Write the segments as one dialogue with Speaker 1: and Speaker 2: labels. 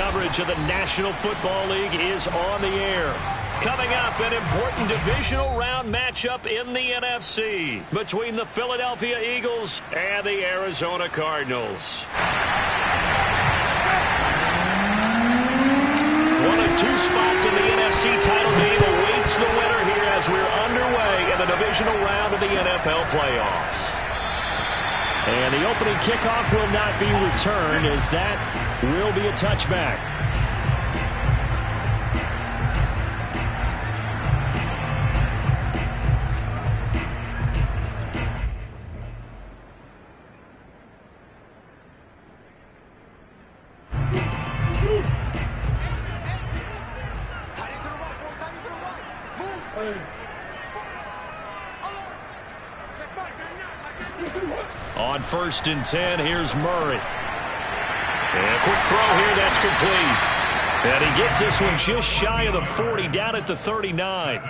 Speaker 1: coverage of the National Football League is on the air. Coming up, an important divisional round matchup in the NFC between the Philadelphia Eagles and the Arizona Cardinals. One of two spots in the NFC title game awaits the winner here as we're underway in the divisional round of the NFL playoffs. And the opening kickoff will not be returned, as that will be a touchback. On 1st and 10, here's Murray. And a quick throw here, that's complete. And he gets this one just shy of the 40, down at the 39.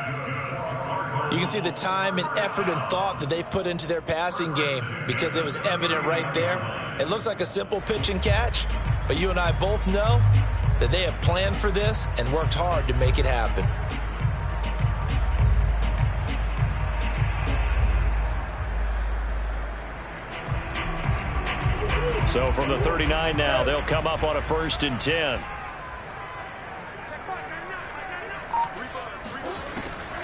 Speaker 2: You can see the time and effort and thought that they've put into their passing game because it was evident right there. It looks like a simple pitch and catch, but you and I both know that they have planned for this and worked hard to make it happen.
Speaker 1: So from the 39 now, they'll come up on a 1st and 10.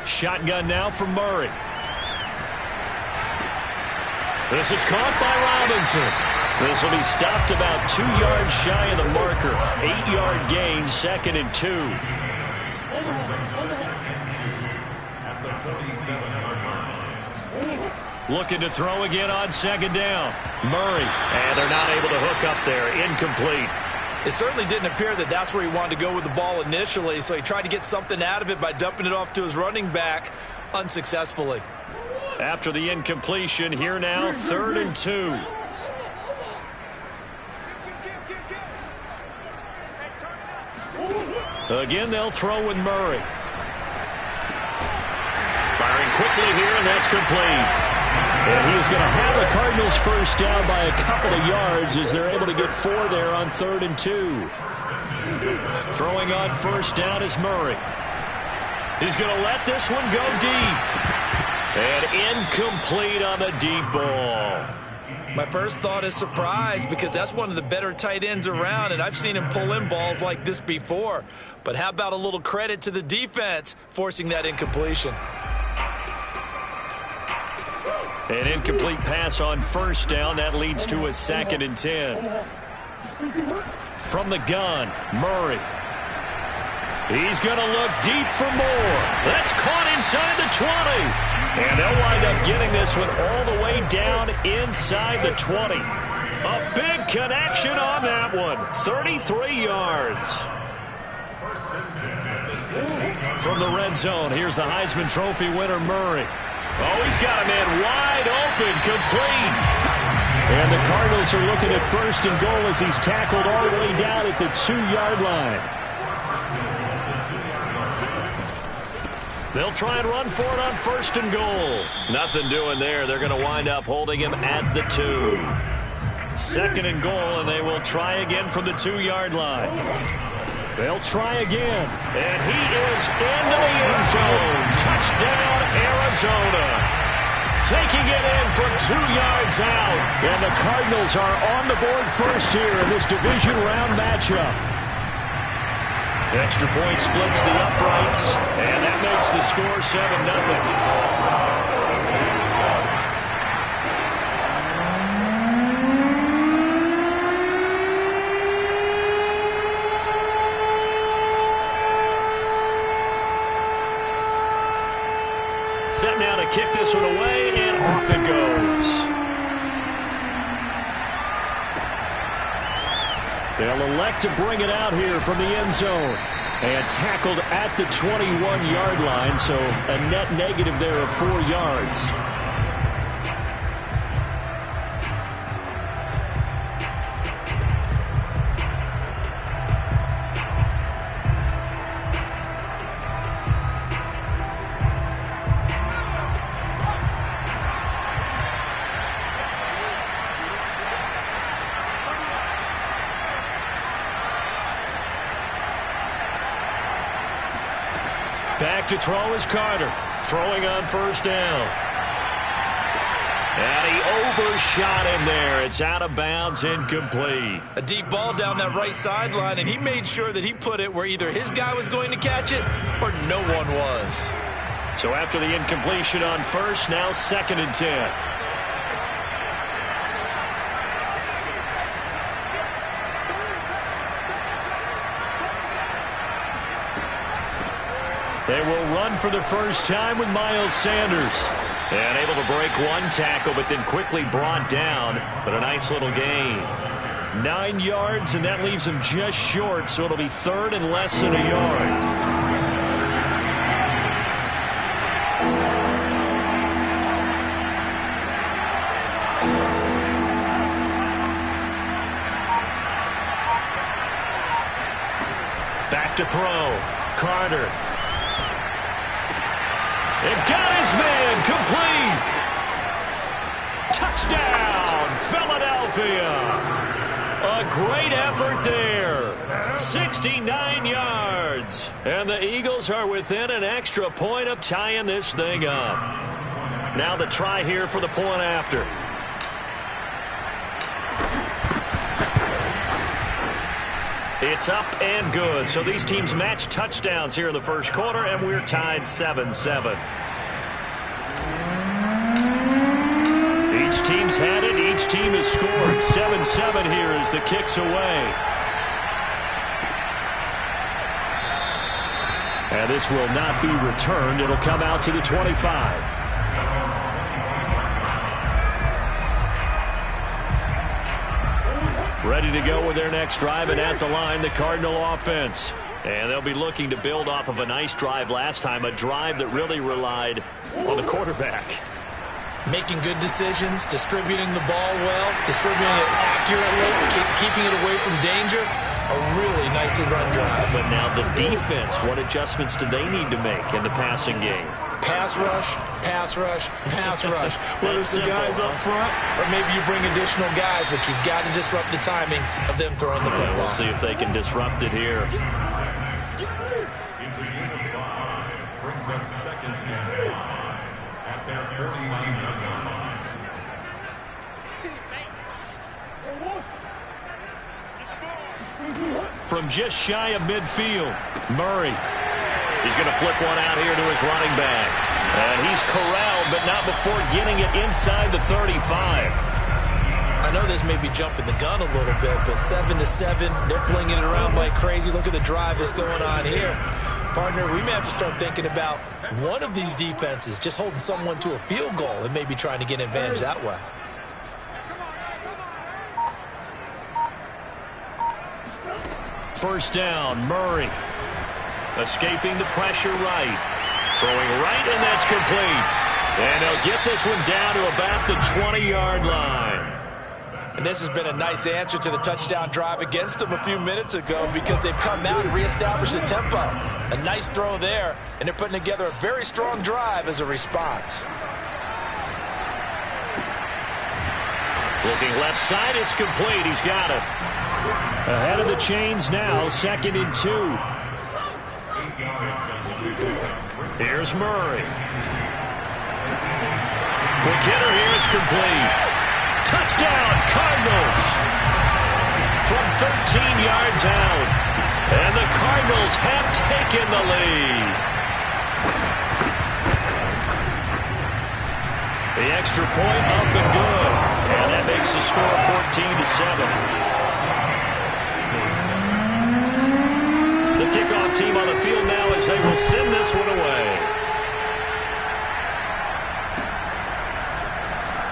Speaker 1: Shotgun now from Murray. This is caught by Robinson. This will be stopped about 2 yards shy of the marker. 8-yard gain, 2nd and 2. Looking to throw again on 2nd down. Murray, and they're not able to hook up there. Incomplete.
Speaker 2: It certainly didn't appear that that's where he wanted to go with the ball initially, so he tried to get something out of it by dumping it off to his running back unsuccessfully.
Speaker 1: After the incompletion, here now, 3rd and 2. Again, they'll throw with Murray. Firing quickly here, and that's complete. And he is going to have the Cardinals first down by a couple of yards as they're able to get 4 there on 3rd and 2. Throwing on 1st down is Murray. He's going to let this one go deep. And incomplete on the deep ball.
Speaker 2: My first thought is surprise because that's one of the better tight ends around, and I've seen him pull in balls like this before. But how about a little credit to the defense forcing that incompletion?
Speaker 1: An incomplete pass on 1st down. That leads to a 2nd and 10. From the gun, Murray. He's going to look deep for more. That's caught inside the 20. And they'll wind up getting this one all the way down inside the 20. A big connection on that one. 33 yards. From the red zone, here's the Heisman Trophy winner, Murray. Oh, he's got a man wide open, complete. And the Cardinals are looking at 1st and goal as he's tackled all the way down at the 2-yard line. They'll try and run for it on 1st and goal. Nothing doing there. They're going to wind up holding him at the 2. 2nd and goal, and they will try again from the 2-yard line. They'll try again, and he is into the end zone. Touchdown, Arizona. Taking it in from 2 yards out. And the Cardinals are on the board first here in this division round matchup. Extra point splits the uprights, and that makes the score 7-0. Set now to kick this one away, and off it goes. They'll elect to bring it out here from the end zone. And tackled at the 21-yard line, so a net negative there of 4 yards. Back to throw is Carter. Throwing on first down. And he overshot him there. It's out of bounds, incomplete.
Speaker 2: A deep ball down that right sideline, and he made sure that he put it where either his guy was going to catch it or no one was.
Speaker 1: So after the incompletion on first, now 2nd and 10. They will run for the first time with Miles Sanders. And able to break one tackle, but then quickly brought down. But a nice little gain. 9 yards, and that leaves him just short, so it'll be 3rd and less than a yard. Back to throw. Carter. It got his man complete. Touchdown, Philadelphia. A great effort there. 69 yards. And the Eagles are within an extra point of tying this thing up. Now the try here for the point after. It's up and good. So these teams match touchdowns here in the first quarter, and we're tied 7-7. Each team's had it. Each team has scored. 7-7 here as the kick's away. And this will not be returned. It'll come out to the 25. Ready to go with their next drive, and at the line, the Cardinal offense. And they'll be looking to build off of a nice drive last time, a drive that really relied on the quarterback.
Speaker 2: Making good decisions, distributing the ball well, distributing it accurately, keeping it away from danger. A really nicely run drive.
Speaker 1: But now the defense, what adjustments do they need to make in the passing game?
Speaker 2: Pass rush, pass rush, pass rush. Whether it's the guys up front or maybe you bring additional guys, but you've got to disrupt the timing of them throwing the football.
Speaker 1: We'll see if they can disrupt it here.
Speaker 3: It's a gain of 5. Brings up 2nd and 5 at their 39-yard line.
Speaker 1: From just shy of midfield, Murray. He's going to flip one out here to his running back. And he's corralled, but not before getting it inside the 35.
Speaker 2: I know this may be jumping the gun a little bit, but 7-7, they're flinging it around like crazy. Look at the drive that's going on here. Partner, we may have to start thinking about one of these defenses just holding someone to a field goal and maybe trying to get an advantage that way.
Speaker 1: First down, Murray. Escaping the pressure right. Throwing right, and that's complete. And they'll get this one down to about the 20-yard line.
Speaker 2: And this has been a nice answer to the touchdown drive against them a few minutes ago because they've come out and reestablished the tempo. A nice throw there, and they're putting together a very strong drive as a response.
Speaker 1: Looking left side, it's complete. He's got it. Ahead of the chains now, 2nd and 2. Here's Murray. Quick hitter here, it's complete. Touchdown, Cardinals. From 13 yards out. And the Cardinals have taken the lead. The extra point up and good. And that makes the score 14-7. The kickoff team on the field now as they will send this one away.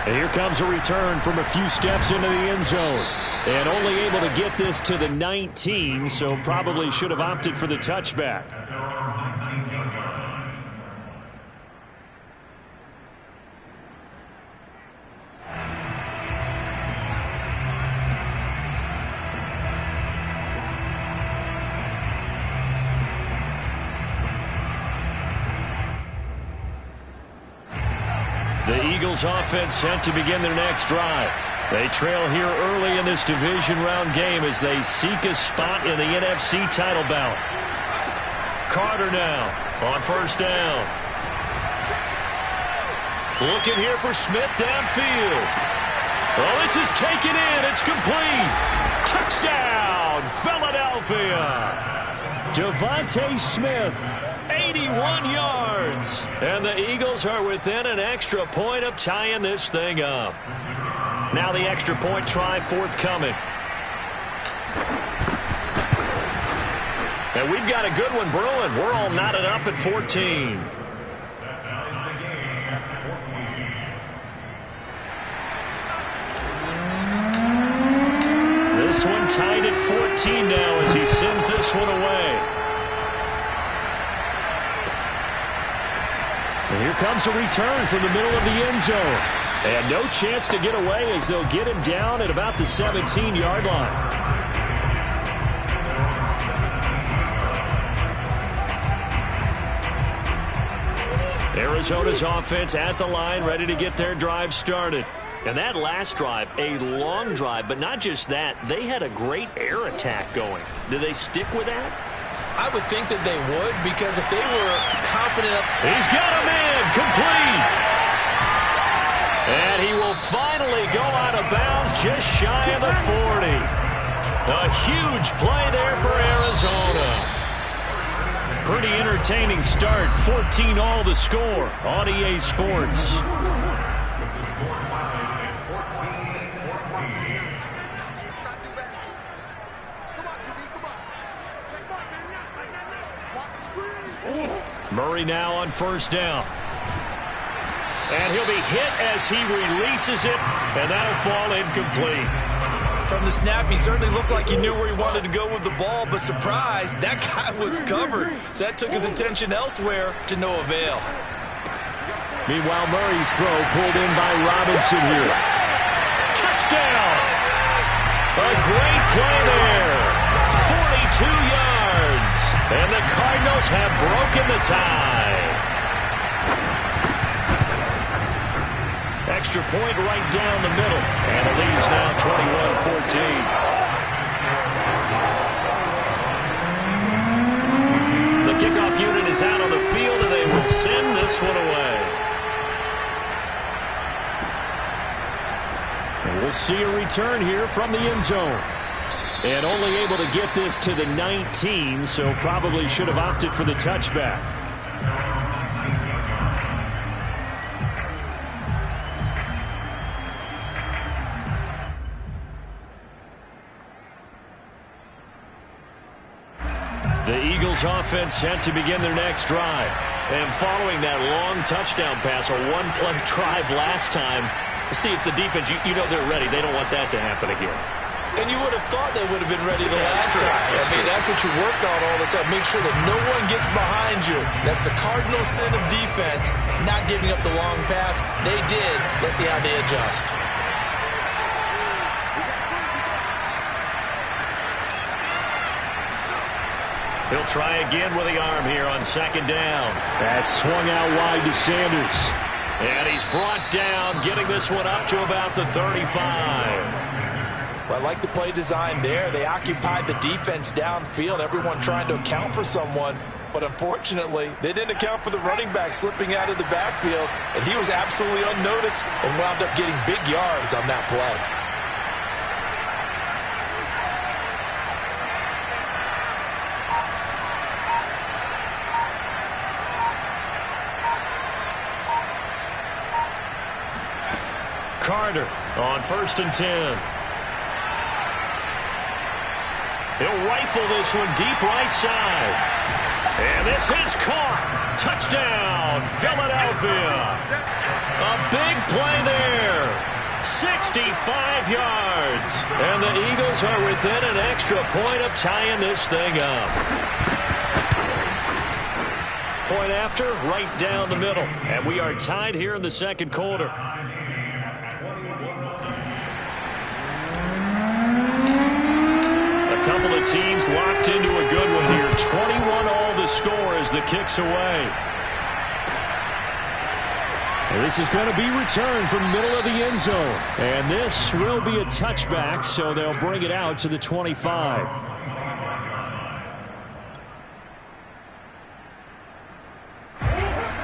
Speaker 1: And here comes a return from a few steps into the end zone. And only able to get this to the 19, so probably should have opted for the touchback. The Eagles offense set to begin their next drive. They trail here early in this division round game as they seek a spot in the NFC title bout. Carter now on first down. Looking here for Smith downfield. Oh, this is taken in. It's complete. Touchdown, Philadelphia. Devontae Smith, 81 yards. And the Eagles are within an extra point of tying this thing up. Now the extra point try forthcoming. And we've got a good one brewing. We're all knotted up at 14. This one tied at 14 now as he sends this one away. And here comes a return from the middle of the end zone. And no chance to get away as they'll get him down at about the 17-yard line. Arizona's offense at the line, ready to get their drive started. And that last drive, a long drive, but not just that. They had a great air attack going. Do they stick with that?
Speaker 2: I would think that they would, because if they were confident enough.
Speaker 1: He's got him in, complete. And he will finally go out of bounds just shy of the 40. A huge play there for Arizona. Pretty entertaining start. 14-all the score on EA Sports. Murray now on first down. And he'll be hit as he releases it, and that'll fall incomplete.
Speaker 2: From the snap, he certainly looked like he knew where he wanted to go with the ball, but surprise, that guy was covered. So that took his attention elsewhere to no avail.
Speaker 1: Meanwhile, Murray's throw pulled in by Robinson here. Touchdown! A great play there. 42 yards. And the Cardinals have broken the tie. Extra point right down the middle. And the lead is now 21-14. The kickoff unit is out on the field, and they will send this one away. And we'll see a return here from the end zone. And only able to get this to the 19, so probably should have opted for the touchback. The Eagles offense set to begin their next drive. And following that long touchdown pass, a one-play drive last time, see if the defense, you know they're ready. They don't want that to happen again.
Speaker 2: And you would have thought they would have been ready the last time. That's what you work on all the time. Make sure that no one gets behind you. That's the cardinal sin of defense, not giving up the long pass. They did. Let's see how they adjust.
Speaker 1: He'll try again with the arm here on second down. That's swung out wide to Sanders. And he's brought down, getting this one up to about the 35.
Speaker 2: Well, I like the play design there. They occupied the defense downfield, everyone trying to account for someone. But unfortunately, they didn't account for the running back slipping out of the backfield. And he was absolutely unnoticed and wound up getting big yards on that play.
Speaker 1: Carter on 1st and 10. He'll rifle this one deep right side. And this is caught. Touchdown, Philadelphia. A big play there. 65 yards. And the Eagles are within an extra point of tying this thing up. Point after, right down the middle. And we are tied here in the second quarter. Couple of teams locked into a good one here. 21-all the score as the kick's away. And this is going to be returned from middle of the end zone. And this will be a touchback, so they'll bring it out to the 25.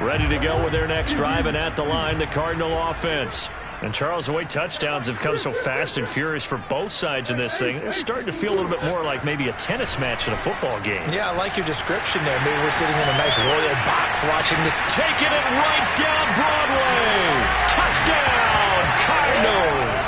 Speaker 1: ready to go with their next drive, and at the line, the Cardinal offense. And, Charles, the way touchdowns have come so fast and furious for both sides in this thing, it's starting to feel a little bit more like maybe a tennis match in a football game.
Speaker 2: Yeah, I like your description there. Maybe we're sitting in a nice royal box watching this.
Speaker 1: Taking it right down Broadway. Touchdown, Cardinals.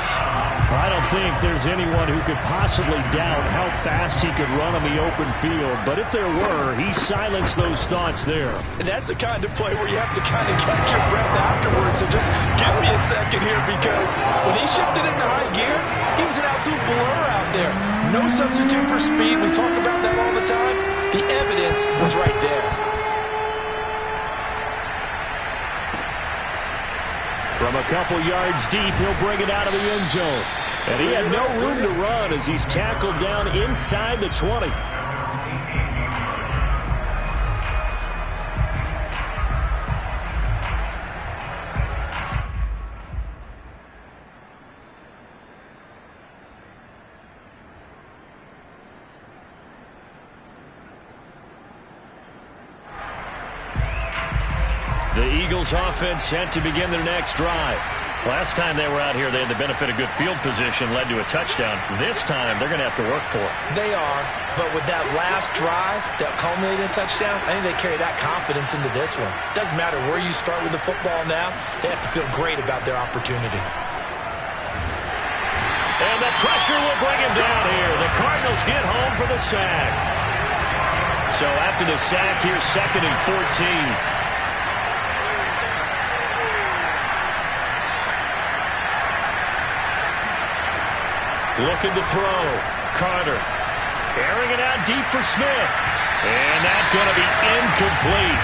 Speaker 1: I don't think there's anyone who could possibly doubt how fast he could run on the open field. But if there were, he silenced those thoughts there.
Speaker 2: And that's the kind of play where you have to kind of catch your breath afterwards. So just give me a second here, because when he shifted into high gear, he was an absolute blur out there. No substitute for speed. We talk about that all the time. The evidence was right there.
Speaker 1: From a couple yards deep, he'll bring it out of the end zone. And he had no room to run as he's tackled down inside the 20. The Eagles offense set to begin their next drive. Last time they were out here, they had the benefit of good field position, led to a touchdown. This time, they're going to have to work for it.
Speaker 2: They are, but with that last drive that culminated in a touchdown, I think they carry that confidence into this one. Doesn't matter where you start with the football now, they have to feel great about their opportunity.
Speaker 1: And the pressure will bring him down here. The Cardinals get home for the sack. So after the sack, here's 2nd and 14. Looking to throw. Carter. Airing it out deep for Smith. And that's going to be incomplete.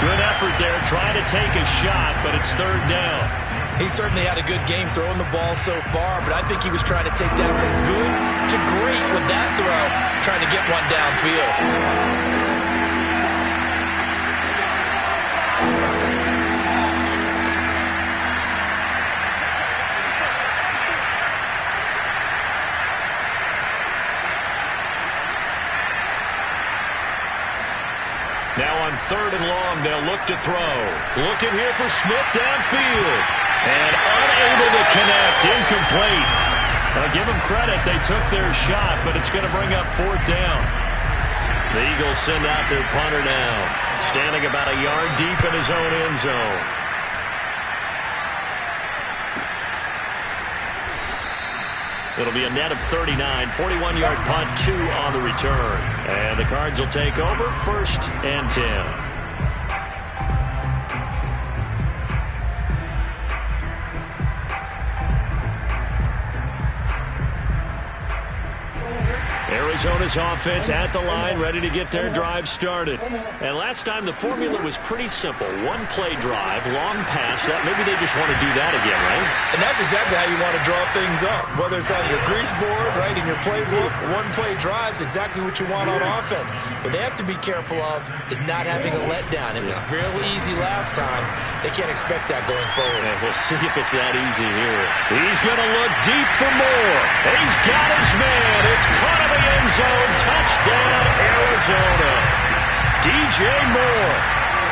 Speaker 1: Good effort there, trying to take a shot, but it's 3rd down.
Speaker 2: He certainly had a good game throwing the ball so far, but I think he was trying to take that from good to great with that throw, trying to get one downfield.
Speaker 1: Now on 3rd and long, they'll look to throw. Looking here for Smith downfield. And unable to connect. Incomplete. I'll give them credit. They took their shot, but it's going to bring up 4th down. The Eagles send out their punter now. Standing about a yard deep in his own end zone. It'll be a net of 39, 41-yard punt, 2 on the return. And the Cards will take over, 1st and 10. Arizona's offense at the line, ready to get their drive started. And last time, the formula was pretty simple. One-play drive, long pass. That maybe they just want to do that again, right?
Speaker 2: And that's exactly how you want to draw things up. Whether it's on your grease board, right, in your playbook, one-play drive's exactly what you want on offense. What they have to be careful of is not having a letdown. It was real easy last time. They can't expect that going forward.
Speaker 1: Yeah, we'll see if it's that easy here. He's going to look deep for more. He's got his man. It's caught in the end zone. Touchdown, Arizona. DJ Moore,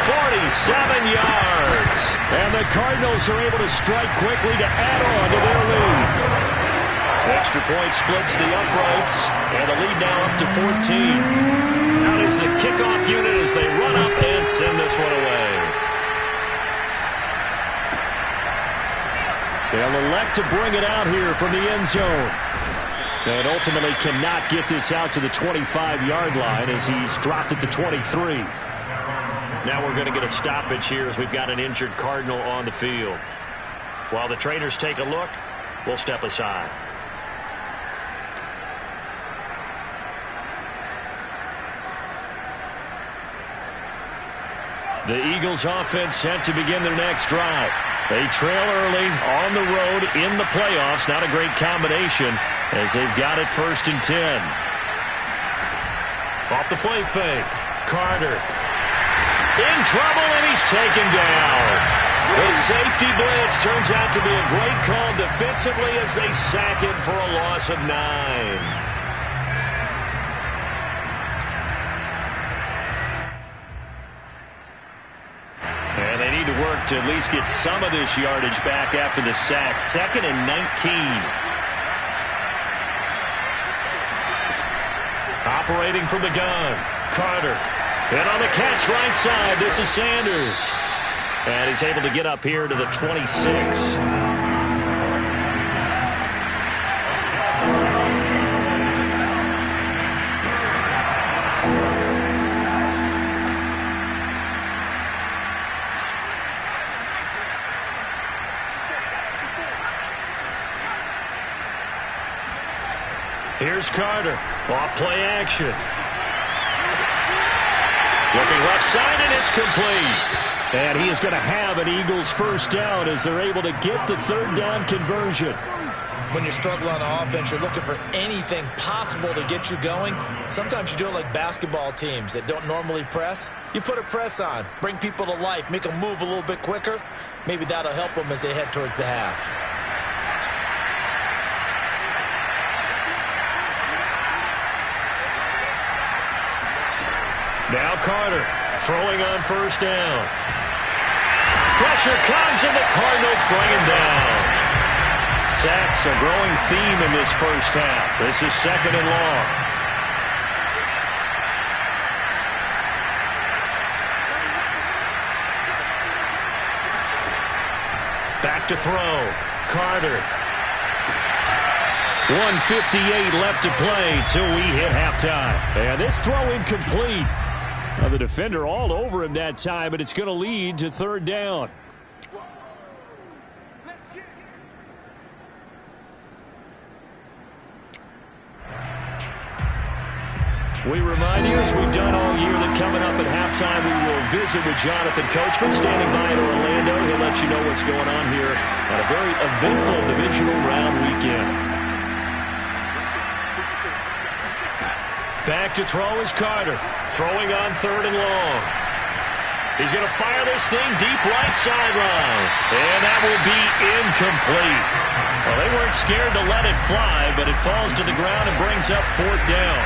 Speaker 1: 47 yards. And the Cardinals are able to strike quickly to add on to their lead. Extra point splits the uprights, and the lead now up to 14. Out is the kickoff unit as they run up and send this one away. They'll elect to bring it out here from the end zone. And ultimately cannot get this out to the 25-yard line as he's dropped at the 23. Now we're going to get a stoppage here as we've got an injured Cardinal on the field. While the trainers take a look, we'll step aside. The Eagles offense set to begin their next drive. They trail early on the road in the playoffs. Not a great combination as they've got it 1st and 10. Off the play fake. Carter. In trouble, and he's taken down. The safety blitz turns out to be a great call defensively as they sack him for a loss of 9. work to at least get some of this yardage back after the sack. 2nd and 19. Operating from the gun, Carter. And on the catch right side, this is Sanders. And he's able to get up here to the 26. Here's Carter. Off play action. Looking left side, and it's complete. And he is going to have an Eagles first down as they're able to get the 3rd down conversion.
Speaker 2: When you're struggling on offense, you're looking for anything possible to get you going. Sometimes you do it like basketball teams that don't normally press. You put a press on, bring people to life, make them move a little bit quicker. Maybe that'll help them as they head towards the half.
Speaker 1: Now Carter throwing on first down. Pressure comes and the Cardinals bring him down. Sacks a growing theme in this first half. This is 2nd and long. Back to throw. Carter. 1:58 left to play till we hit halftime. And this throw incomplete. Now the defender all over him that time, and it's going to lead to 3rd down. We remind you, as we've done all year, that coming up at halftime, we will visit with Jonathan Coachman standing by in Orlando. He'll let you know what's going on here on a very eventful divisional round weekend. Back to throw is Carter. Throwing on 3rd and long. He's going to fire this thing deep right sideline. And that will be incomplete. Well, they weren't scared to let it fly, but it falls to the ground and brings up 4th down.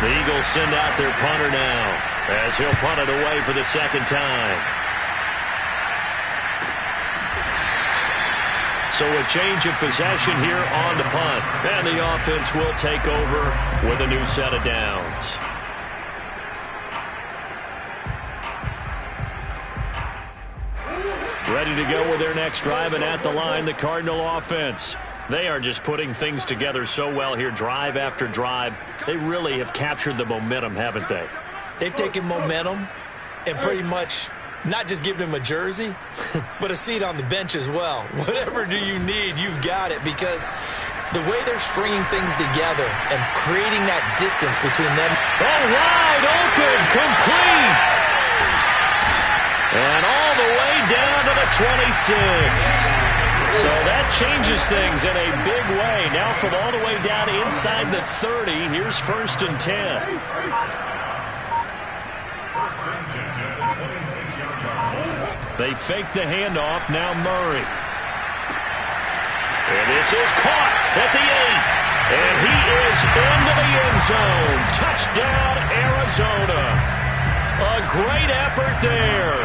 Speaker 1: The Eagles send out their punter now as he'll punt it away for the 2nd time. So a change of possession here on the punt. And the offense will take over with a new set of downs. Ready to go with their next drive, and at the line, the Cardinal offense. They are just putting things together so well here, drive after drive. They really have captured the momentum, haven't they?
Speaker 2: They've taken momentum and pretty much not just given him a jersey, but a seat on the bench as well. Whatever do you need, you've got it, because the way they're stringing things together and creating that distance between them.
Speaker 1: Oh, wide open, complete. And all the way down to the 26. So that changes things in a big way. Now from all the way down inside the 30, here's 1st and 10. They fake the handoff. Now Murray. And this is caught at the 8. And he is into the end zone. Touchdown, Arizona. A great effort there.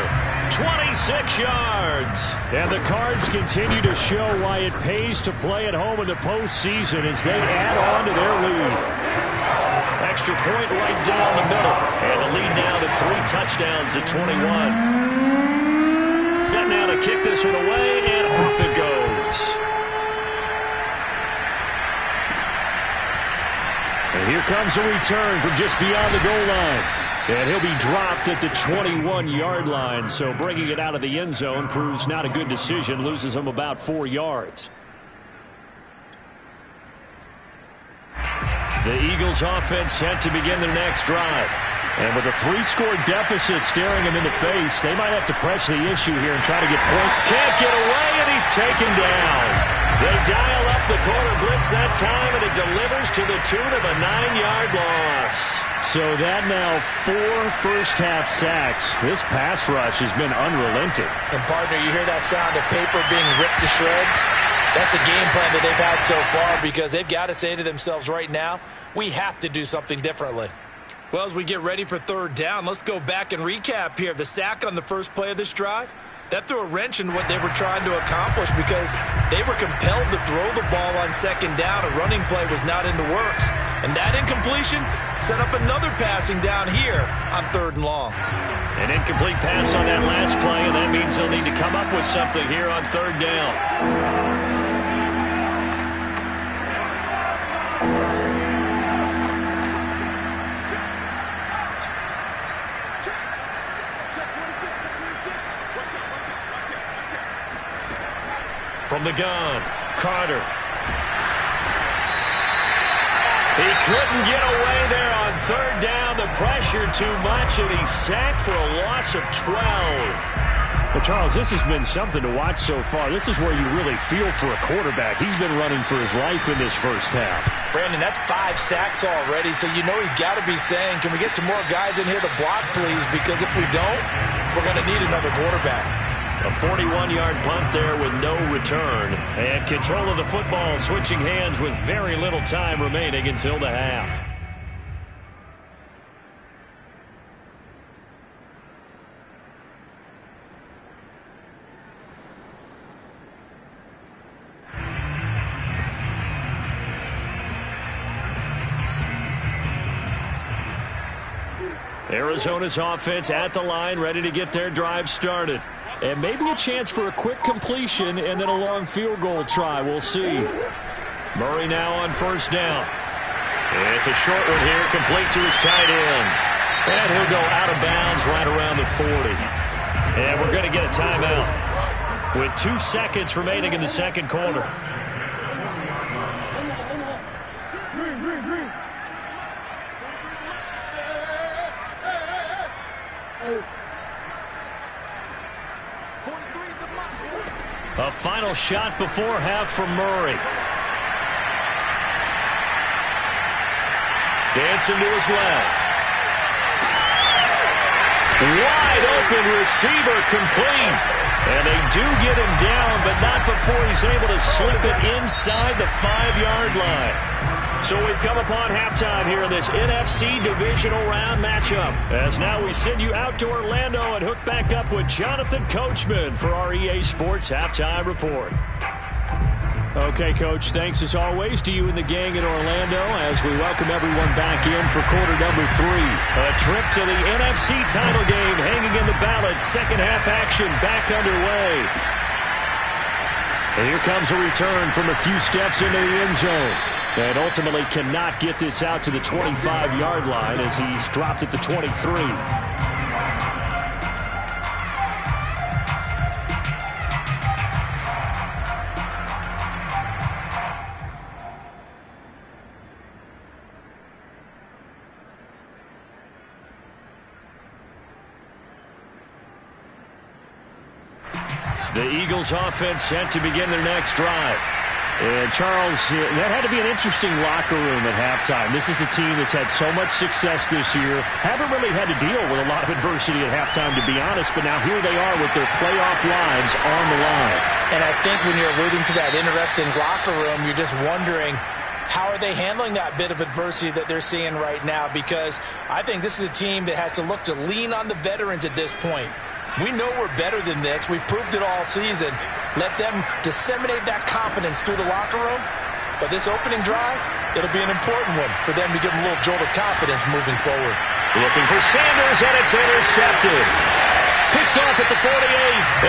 Speaker 1: 26 yards. And the Cards continue to show why it pays to play at home in the postseason as they add on to their lead. Extra point right down the middle. And the lead now to 3 touchdowns at 21. Set now to kick this one away, and off it goes. And here comes a return from just beyond the goal line. And he'll be dropped at the 21-yard line. So bringing it out of the end zone proves not a good decision. Loses him about 4 yards. The Eagles offense set to begin their next drive. And with a 3-score deficit staring him in the face, they might have to press the issue here and try to get points. Can't get away, and he's taken down. They dial up the corner blitz that time, and it delivers to the tune of a 9-yard loss. So that now 4 first-half sacks. This pass rush has been unrelenting.
Speaker 2: And, partner, you hear that sound of paper being ripped to shreds? That's the game plan that they've had so far, because they've got to say to themselves right now, we have to do something differently. Well, as we get ready for 3rd down, let's go back and recap here. The sack on the first play of this drive, That threw a wrench in what they were trying to accomplish because they were compelled to throw the ball on second down. A running play was not in the works. And that incompletion set up another passing down here on 3rd and long.
Speaker 1: An incomplete pass on that last play, and that means they'll need to come up with something here on 3rd down. From the gun, Carter. He couldn't get away there on 3rd down. The pressure too much, and he's sacked for a loss of 12.
Speaker 4: Well, Charles, this has been something to watch so far. This is where you really feel for a quarterback. He's been running for his life in this first half.
Speaker 2: Brandon, that's 5 sacks already, so you know he's got to be saying, can we get some more guys in here to block, please? Because if we don't, we're going to need another quarterback.
Speaker 1: A 41-yard punt there with no return. And control of the football switching hands with very little time remaining until the half. Arizona's offense at the line, ready to get their drive started. And maybe a chance for a quick completion and then a long field goal try. We'll see. Murray now on 1st down. It's a short one here, complete to his tight end. And he'll go out of bounds right around the 40. And we're going to get a timeout with 2 seconds remaining in the 2nd quarter. A final shot before half from Murray. Dancing to his left. Wide open receiver complete. And they do get him down, but not before he's able to slip it inside the 5-yard line. So we've come upon halftime here in this NFC divisional round matchup. As now we send you out to Orlando and hook back up with Jonathan Coachman for our EA Sports Halftime Report.
Speaker 4: Okay, Coach, thanks as always to you and the gang in Orlando as we welcome everyone back in for quarter number 3.
Speaker 1: A trip to the NFC title game hanging in the balance. Second half action back underway.
Speaker 4: And here comes a return from a few steps into the end zone. And ultimately cannot get this out to the 25-yard line as he's dropped at the 23.
Speaker 1: The Eagles offense set to begin their next drive.
Speaker 4: And, Charles, that had to be an interesting locker room at halftime. This is a team that's had so much success this year. Haven't really had to deal with a lot of adversity at halftime, to be honest. But now here they are with their playoff lives on the line.
Speaker 2: And I think when you're alluding to that interesting locker room, you're just wondering, how are they handling that bit of adversity that they're seeing right now? Because I think this is a team that has to look to lean on the veterans at this point. We know we're better than this. We've proved it all season. Let them disseminate that confidence through the locker room. But this opening drive, it'll be an important one for them to give them a little jolt of confidence moving forward.
Speaker 1: Looking for Sanders, and it's intercepted. Picked off at the 48,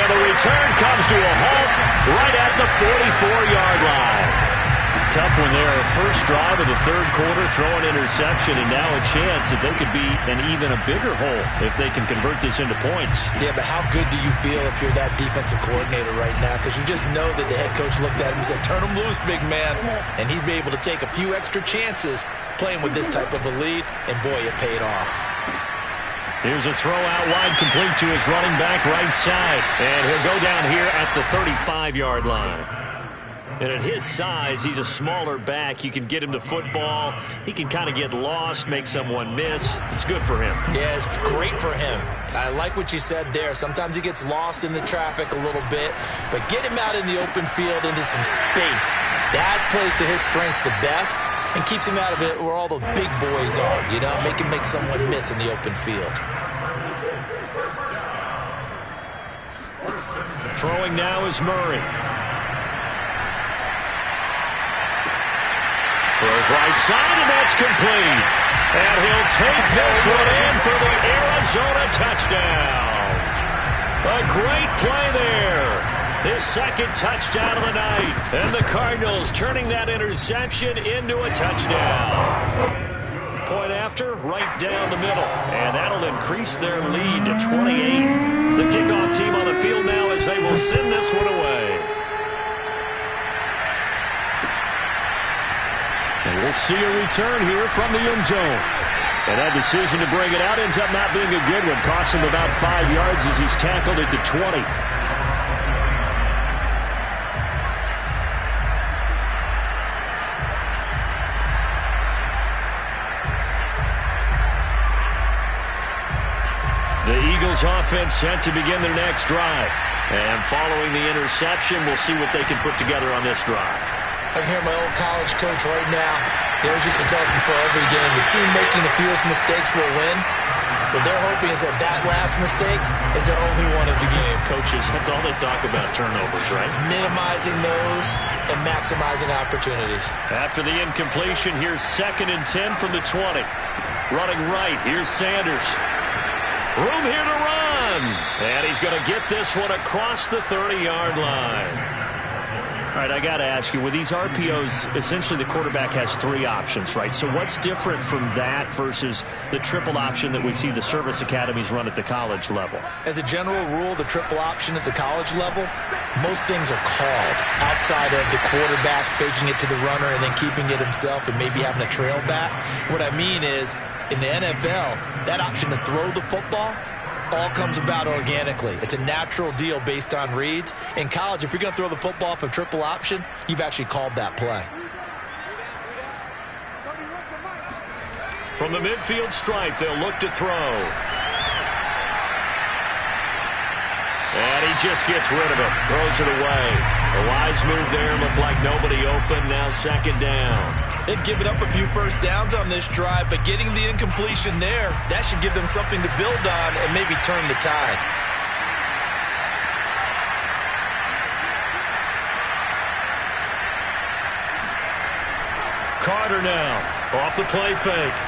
Speaker 1: and the return comes to a halt right at the 44-yard line. Tough one there. First drive of the 3rd quarter, throw an interception, and now a chance that they could be an even a bigger hole if they can convert this into points.
Speaker 2: Yeah, but how good do you feel if you're that defensive coordinator right now? Because you just know that the head coach looked at him and said, turn him loose, big man. And he'd be able to take a few extra chances playing with this type of a lead, and boy, it paid off.
Speaker 1: Here's a throw out wide, complete to his running back right side. And he'll go down here at the 35-yard line. And at his size, he's a smaller back. You can get him to football. He can kind of get lost, make someone miss. It's good for him.
Speaker 2: Yeah, it's great for him. I like what you said there. Sometimes he gets lost in the traffic a little bit, but get him out in the open field into some space. That plays to his strengths the best and keeps him out of it where all the big boys are, you know, make him make someone miss in the open field.
Speaker 1: Throwing now is Murray. Throws right side, and that's complete. And he'll take this one in for the Arizona touchdown. A great play there. His second touchdown of the night. And the Cardinals turning that interception into a touchdown. Point after, right down the middle. And that'll increase their lead to 28. The kickoff team on the field now as they will send this one away.
Speaker 4: And we'll see a return here from the end zone. And that decision to bring it out ends up not being a good one. Costs him about 5 yards as he's tackled it to 20.
Speaker 1: The Eagles offense set to begin their next drive. And following the interception, we'll see what they can put together on this drive.
Speaker 2: I can hear my old college coach right now. He always used to tell us before every game, the team making the fewest mistakes will win. What they're hoping is that that last mistake is their only one of the game.
Speaker 1: Coaches, that's all they talk about, turnovers, right?
Speaker 2: Minimizing those and maximizing opportunities.
Speaker 1: After the incompletion, here's 2nd and 10 from the 20. Running right, here's Sanders. Room here to run. And he's going to get this one across the 30-yard line. All right, I got to ask you, with these RPOs, essentially the quarterback has 3 options, right? So what's different from that versus the triple option that we see the service academies run at the college level?
Speaker 2: As a general rule, the triple option at the college level, most things are called outside of the quarterback faking it to the runner and then keeping it himself and maybe having a trail back. What I mean is, in the NFL, that option to throw the football all comes about organically. It's a natural deal based on reads. In college, if you're going to throw the football off a triple option, you've actually called that play.
Speaker 1: From the midfield stripe, they'll look to throw. And he just gets rid of it. Throws it away. A wise move there. Looked like nobody open. Now 2nd down.
Speaker 2: They've given up a few first downs on this drive, but getting the incompletion there, that should give them something to build on and maybe turn the tide.
Speaker 1: Carter now off the play fake.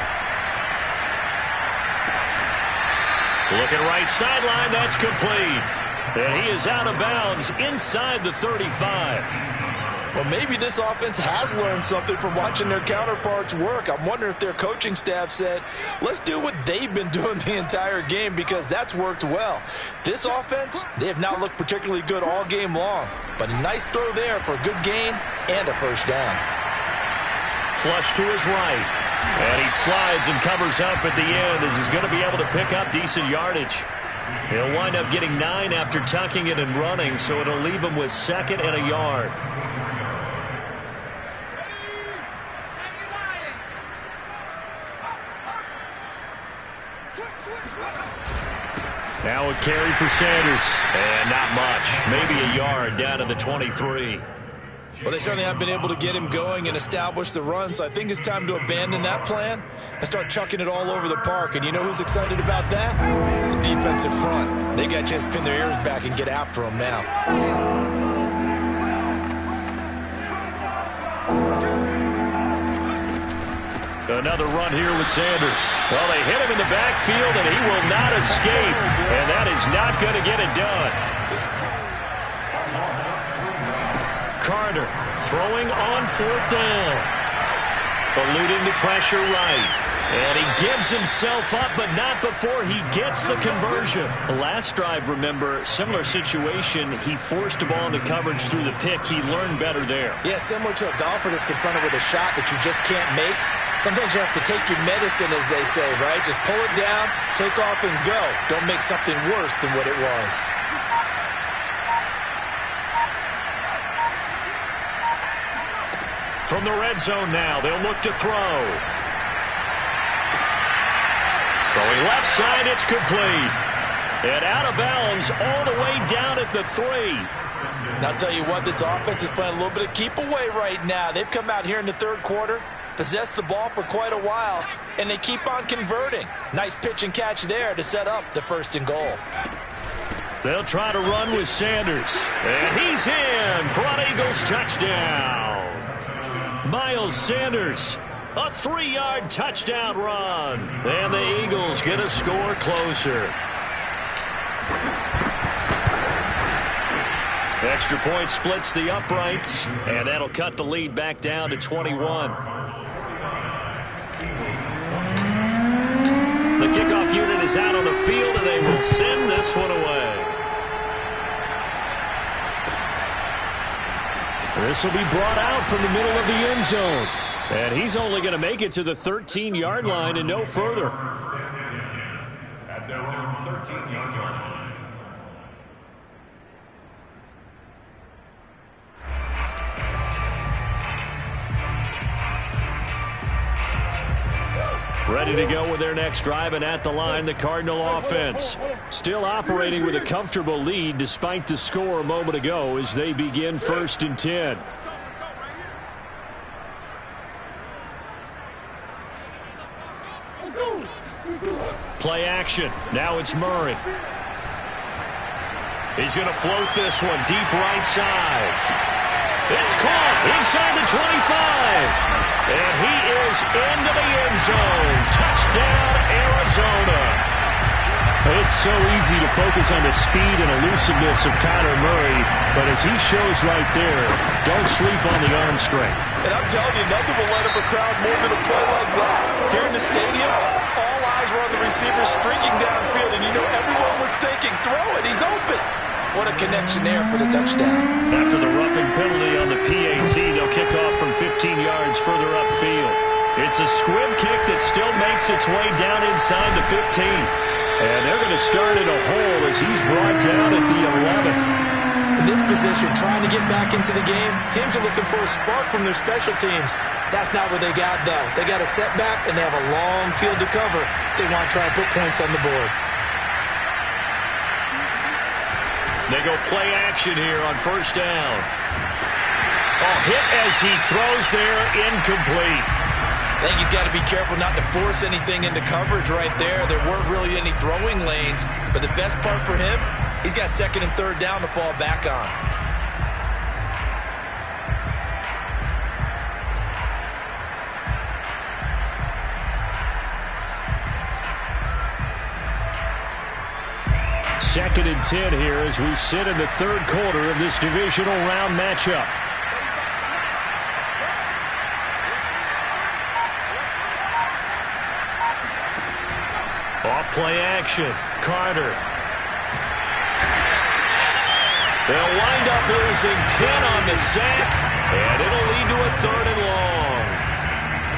Speaker 1: Looking right sideline. That's complete. And he is out of bounds inside the 35.
Speaker 2: Well, maybe this offense has learned something from watching their counterparts work. I'm wondering if their coaching staff said, let's do what they've been doing the entire game because that's worked well. This offense, they have not looked particularly good all game long. But a nice throw there for a good gain and a first down.
Speaker 1: Flush to his right. And he slides and covers up at the end as he's going to be able to pick up decent yardage. He'll wind up getting 9 after tucking it and running, so it'll leave him with 2nd and a yard. Now a carry for Sanders. And not much. Maybe a yard down to the 23.
Speaker 2: Well, they certainly haven't been able to get him going and establish the run, so I think it's time to abandon that plan and start chucking it all over the park. And you know who's excited about that? The defensive front. They got a chance to pin their ears back and get after him now.
Speaker 1: Another run here with Sanders. Well, they hit him in the backfield, and he will not escape. And that is not going to get it done. Carter throwing on 4th down. Eluding the pressure right. And he gives himself up, but not before he gets the conversion. The last drive, remember, similar situation. He forced a ball into coverage through the pick. He learned better there.
Speaker 2: Yeah, similar to a golfer that's confronted with a shot that you just can't make. Sometimes you have to take your medicine, as they say, right? Just pull it down, take off, and go. Don't make something worse than what it was.
Speaker 1: From the red zone now, they'll look to throw. Throwing left side, it's complete. And out of bounds all the way down at the 3.
Speaker 2: And I'll tell you what, this offense is playing a little bit of keep away right now. They've come out here in the 3rd quarter, possessed the ball for quite a while, and they keep on converting. Nice pitch and catch there to set up the 1st and goal.
Speaker 1: They'll try to run with Sanders. And he's in for an Eagles touchdown. Miles Sanders, a 3-yard touchdown run. And the Eagles get a score closer. Extra point splits the uprights, and that'll cut the lead back down to 21. The kickoff unit is out on the field, and they will send this one away. This will be brought out from the middle of the end zone. And he's only going to make it to the 13-yard line and no further.
Speaker 3: At their own 13-yard line.
Speaker 1: Ready to go with their next drive, and at the line, the Cardinal offense. Still operating with a comfortable lead despite the score a moment ago as they begin 1st and 10. Play action. Now it's Murray. He's going to float this one deep right side. It's caught inside the 25. And he is into the end zone. Touchdown, Arizona. It's so easy to focus on the speed and elusiveness of Kyler Murray, but as he shows right there, don't sleep on the arm strength.
Speaker 2: And I'm telling you, nothing will light up a crowd more than a play like that. Here in the stadium, all eyes were on the receiver streaking downfield, and you know everyone was thinking, throw it, he's open. What a connection there for the touchdown.
Speaker 1: After the roughing penalty on the PAT, they'll kick off from 15 yards further upfield. It's a squib kick that still makes its way down inside the 15. And they're going to start in a hole as he's brought down at the 11.
Speaker 2: In this position, trying to get back into the game, teams are looking for a spark from their special teams. That's not what they got, though. They got a setback, and they have a long field to cover if they want to try and put points on the board.
Speaker 1: They go play action here on 1st down. Oh, hit as he throws there, incomplete.
Speaker 2: I think he's got to be careful not to force anything into coverage right there. There weren't really any throwing lanes, but the best part for him, he's got 2nd and 3rd down to fall back on.
Speaker 1: Second and 10 here as we sit in the 3rd quarter of this divisional round matchup. Off play action. Carter. They'll wind up losing 10 on the sack, and it'll lead to a 3rd and long.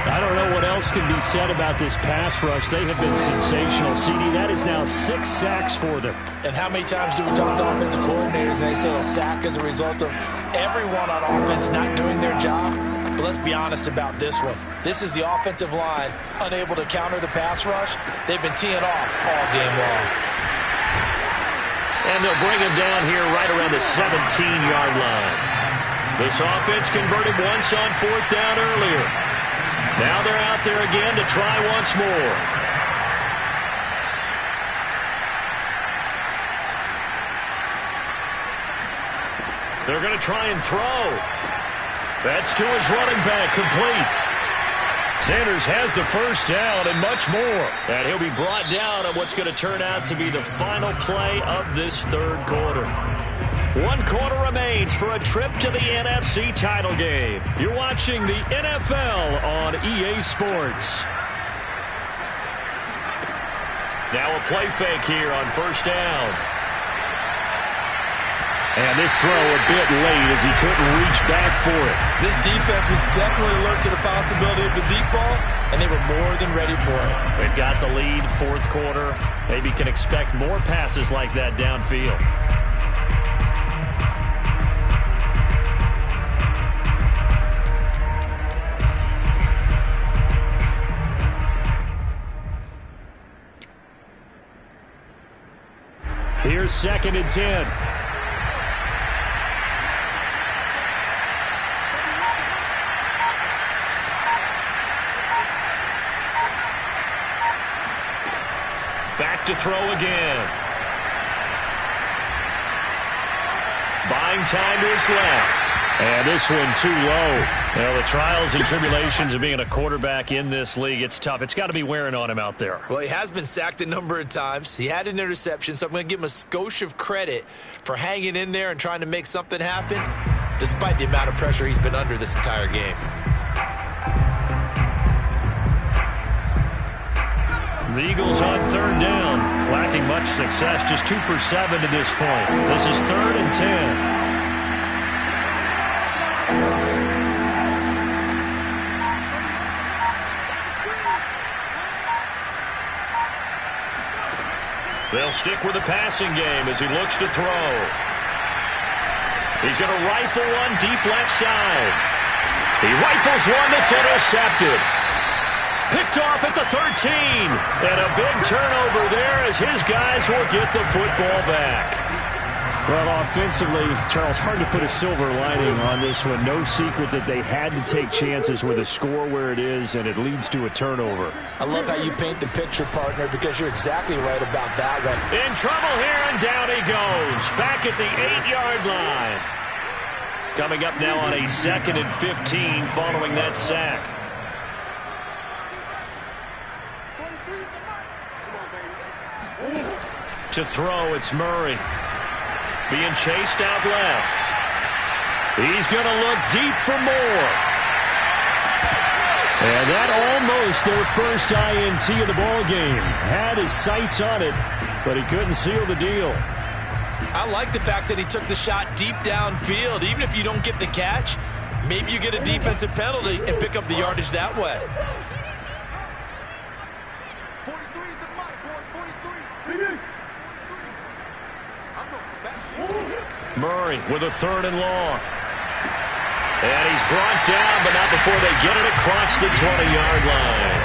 Speaker 4: I don't know what else can be said about this pass rush. They have been sensational. CD, that is now 6 sacks for them.
Speaker 2: And how many times do we talk to offensive coordinators and they say a sack as a result of everyone on offense not doing their job? But let's be honest about this one. This is the offensive line unable to counter the pass rush. They've been teeing off all game long.
Speaker 1: And they'll bring him down here right around the 17-yard line. This offense converted once on 4th down earlier. Now they're out there again to try once more. They're going to try and throw. That's to his running back, complete. Sanders has the 1st down and much more. And he'll be brought down on what's going to turn out to be the final play of this 3rd quarter. 1 quarter remains for a trip to the NFC title game. You're watching the NFL on EA Sports. Now a play fake here on 1st down.
Speaker 4: And this throw a bit late as he couldn't reach back for it.
Speaker 2: This defense was definitely alert to the possibility of the deep ball, and they were more than ready for it.
Speaker 1: They've got the lead, 4th quarter. Maybe can expect more passes like that downfield. Here's 2nd and 10. Back to throw again. buying time to his left.
Speaker 4: And this one too low.
Speaker 1: Well, the trials and tribulations of being a quarterback in this league, it's tough. It's got to be wearing on him out there.
Speaker 2: Well, he has been sacked a number of times. He had an interception, so I'm going to give him a skosh of credit for hanging in there and trying to make something happen, despite the amount of pressure he's been under this entire game.
Speaker 1: The Eagles on third down, lacking much success, just 2 for 7 to this point. This is 3rd and 10. They'll stick with the passing game as he looks to throw. He's going to rifle one deep left side. He rifles one that's intercepted. Picked off at the 13. And a big turnover there as his guys will get the football back.
Speaker 4: Well, offensively, Charles, hard to put a silver lining on this one. No secret that they had to take chances with a score where it is, and it leads to a turnover.
Speaker 2: I love how you paint the picture, partner, because you're exactly right about that one.
Speaker 1: In trouble here, and down he goes. Back at the 8-yard line. Coming up now on a 2nd and 15 following that sack. To throw, it's Murray. Being chased out left. He's going to look deep for more.
Speaker 4: And that almost their first INT of the ball game. Had his sights on it, but he couldn't seal the deal.
Speaker 2: I like the fact that he took the shot deep downfield. Even if you don't get the catch, maybe you get a defensive penalty and pick up the yardage that way.
Speaker 1: Murray with a 3rd and long. And he's brought down, but not before they get it across the 20-yard line.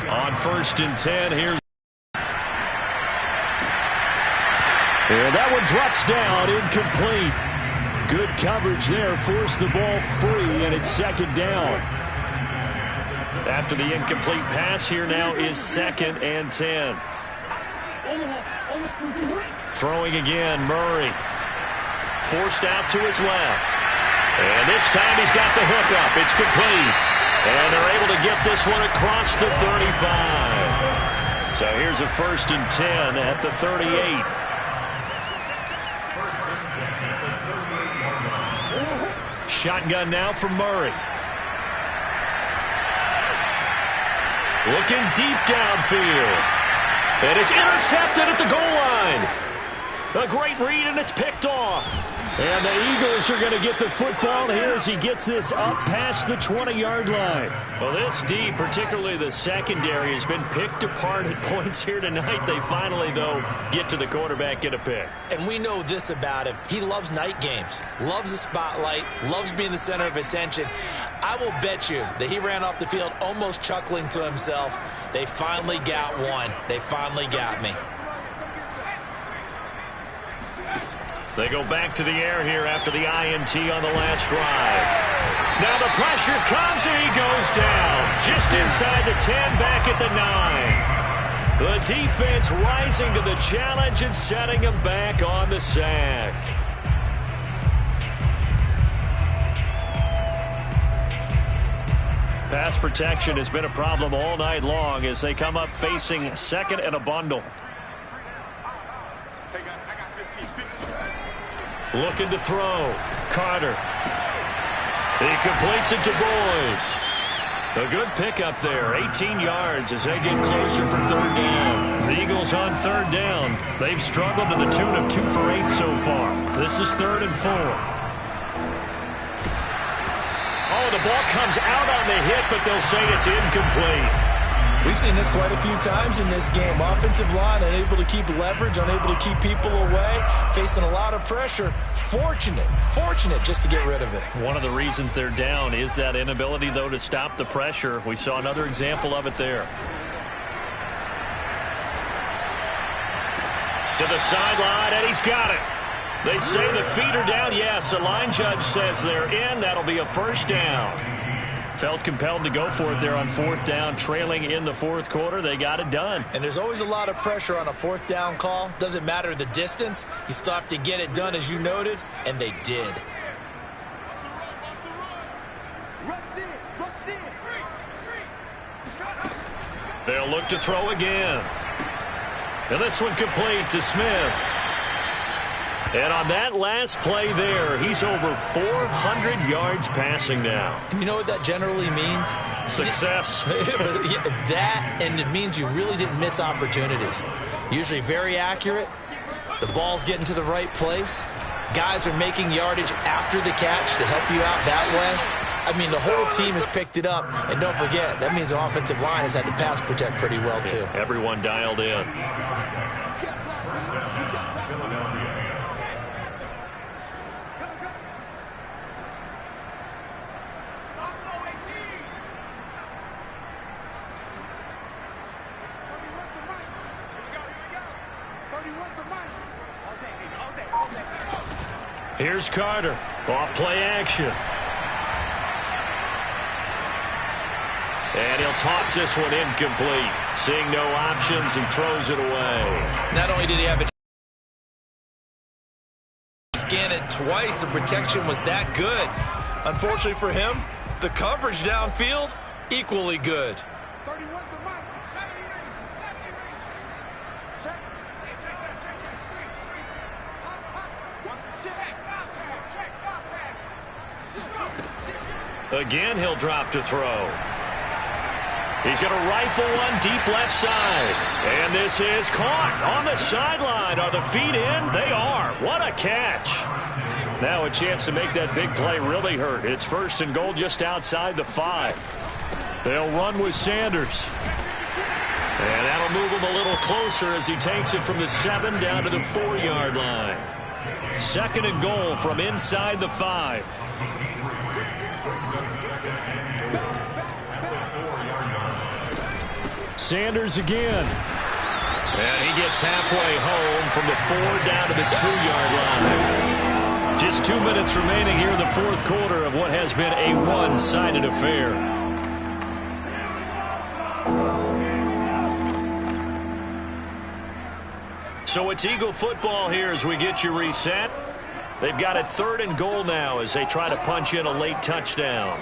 Speaker 1: On 1st and 10, here's...
Speaker 4: And that one drops down, incomplete. Good coverage there, forced the ball free, and it's 2nd down.
Speaker 1: After the incomplete pass, here now is 2nd and 10. Throwing again, Murray. Forced out to his left. And this time he's got the hook up. It's complete. And they're able to get this one across the 35. So here's a 1st and 10 at the 38. Shotgun now for Murray. Looking deep downfield. And it's intercepted at the goal line. A great read, and it's picked off.
Speaker 4: And the Eagles are going to get the football here as he gets this up past the 20-yard line.
Speaker 1: Well, this D, particularly the secondary, has been picked apart at points here tonight. They finally, though, get to the quarterback, get a pick.
Speaker 2: And we know this about him. He loves night games, loves the spotlight, loves being the center of attention. I will bet you that he ran off the field almost chuckling to himself. They finally got one. They finally got me.
Speaker 1: They go back to the air here after the INT on the last drive. Now the pressure comes and he goes down. Just inside the 10, back at the 9. The defense rising to the challenge and setting him back on the sack. Pass protection has been a problem all night long as they come up facing 2nd and a bundle. Looking to throw. Carter. He completes it to Boyd. A good pickup there. 18 yards as they get closer for 3rd down. The Eagles on 3rd down. They've struggled to the tune of 2 for 8 so far. This is 3rd and 4. Oh, the ball comes out on the hit, but they'll say it's incomplete.
Speaker 2: We've seen this quite a few times in this game. Offensive line unable to keep leverage, unable to keep people away, facing a lot of pressure. Fortunate just to get rid of it.
Speaker 1: One of the reasons they're down is that inability, though, to stop the pressure. We saw another example of it there. To the sideline, and he's got it. They say the feet are down. Yes, the line judge says they're in. That'll be a 1st down. Felt compelled to go for it there on 4th down, trailing in the 4th quarter. They got it done.
Speaker 2: And there's always a lot of pressure on a 4th down call. Doesn't matter the distance. You still have to get it done, as you noted, and they did.
Speaker 1: They'll look to throw again. And this one complete to Smith. And on that last play there, he's over 400 yards passing now.
Speaker 2: You know what that generally means?
Speaker 1: Success.
Speaker 2: That, and it means you really didn't miss opportunities. Usually very accurate. The ball's getting to the right place. Guys are making yardage after the catch to help you out that way. I mean, the whole team has picked it up. And don't forget, that means the offensive line has had to pass protect pretty well, too.
Speaker 1: Yeah, everyone dialed in. Here's Carter. Off play action. And he'll toss this one incomplete. Seeing no options, he throws it away.
Speaker 2: Not only did he have it, scan it twice, the protection was that good. Unfortunately for him, the coverage downfield, equally good.
Speaker 1: Again, he'll drop to throw. He's going to rifle one deep left side. And this is caught on the sideline. Are the feet in? They are. What a catch. Now a chance to make that big play really hurt. It's 1st and goal just outside the 5. They'll run with Sanders. And that'll move him a little closer as he takes it from the 7 down to the 4-yard line. 2nd and goal from inside the 5. Sanders again. And he gets halfway home from the 4 down to the 2-yard line. Just 2 minutes remaining here in the 4th quarter of what has been a one-sided affair. So it's Eagle football here as we get you reset. They've got it 3rd and goal now as they try to punch in a late touchdown.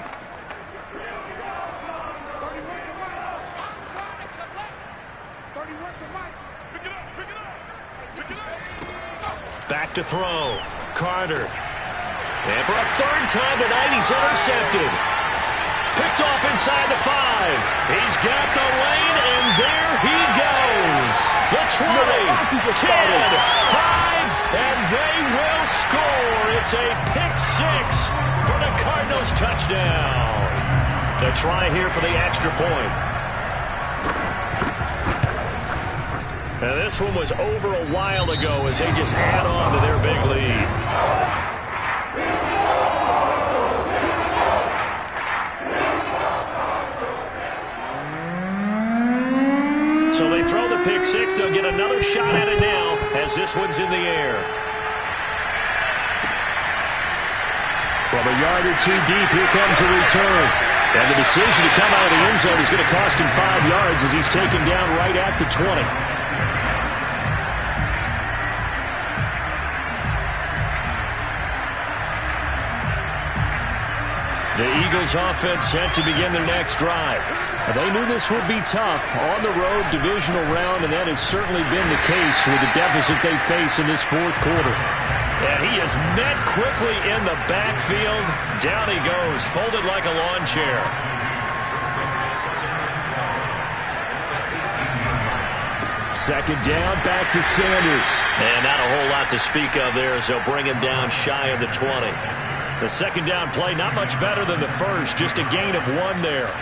Speaker 1: Back to throw. Carter. And for a 3rd time tonight, he's intercepted. Picked off inside the 5. He's got the lane, and there he goes. The 20, 10, 5, and they will score. It's a pick-6 for the Cardinals touchdown. The try here for the extra point. And this one was over a while ago as they just add on to their big lead. So they throw the pick-6. They'll get another shot at it now as this one's in the air. From a yard or 2 deep, here comes the return. And the decision to come out of the end zone is going to cost him 5 yards as he's taken down right at the 20. The Eagles offense set to begin their next drive. They knew this would be tough on the road divisional round, and that has certainly been the case with the deficit they face in this 4th quarter. And he is met quickly in the backfield. Down he goes, folded like a lawn chair. Second down, back to Sanders. And not a whole lot to speak of there as they'll bring him down shy of the 20. The second down play, not much better than the first, just a gain of 1 there.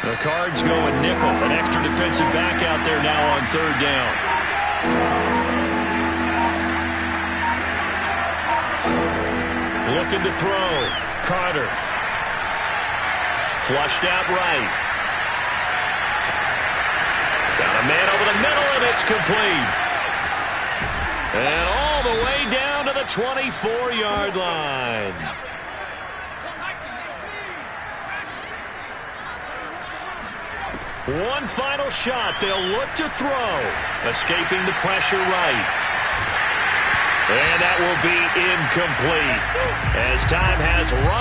Speaker 1: The Cards going nickel, an extra defensive back out there now on 3rd down. Looking to throw. Carter. Flushed out right. Got a man over the middle, complete. And all the way down to the 24-yard line. One final shot. They'll look to throw. Escaping the pressure right. And that will be incomplete as time has run out.